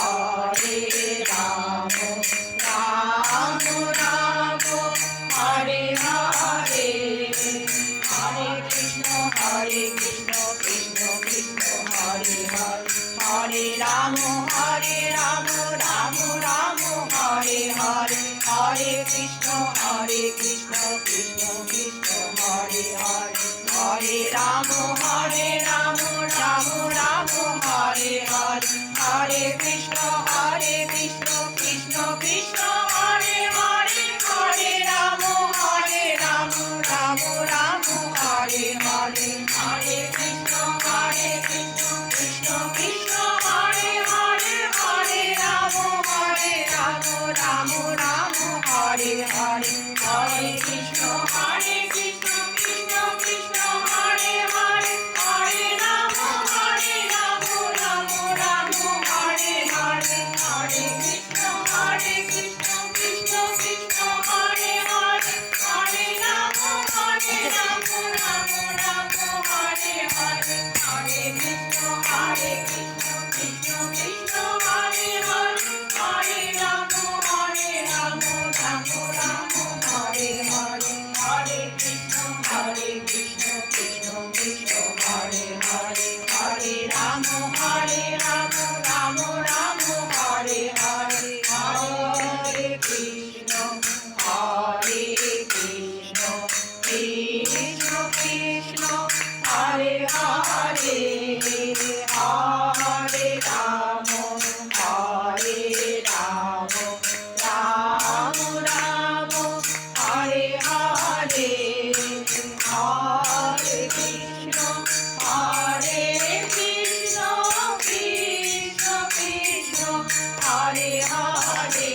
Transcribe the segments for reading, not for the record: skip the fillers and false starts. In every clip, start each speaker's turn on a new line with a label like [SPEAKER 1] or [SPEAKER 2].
[SPEAKER 1] Hare Ram Ram Ram Hare Hare Hare Krishna Krishna Krishna Hare Hare Hare Ram Ram Ram Hare Hare Hare Krishna Krishna Krishna Hare Hare Hare Ram Ram Ram Hare Hare Hare Krishna Krishna Krishna Hare Hare Hare Ram Ram Ram Hare Hare Hare Krishna Krishna Krishna Hare Hare Hare Ram Ram Ram Hare Hare Hare Krishna Krishna Krishna Hare Hare Hare Ram Ram Ram Hare Hare Hare Krishna Krishna Krishna Hare Hare Hare Ram Ram Ram Hare Hare Hare Krishna Krishna Krishna Hare Hare Hare Ram Ram Ram Hare Hare Hare Krishna Krishna Krishna Hare Hare Hare Ram Ram Ram Hare Hare Hare Krishna Krishna Krishna Hare Hare Hare Ram Ram Ram Hare Hare Hare Krishna Krishna Krishna Hare Hare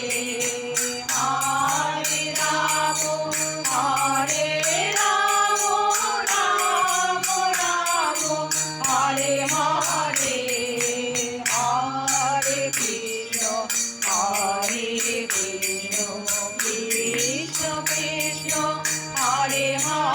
[SPEAKER 1] Hare Ram Ram Hare Hare Hare Krishna Krishna Krishna Hare Hare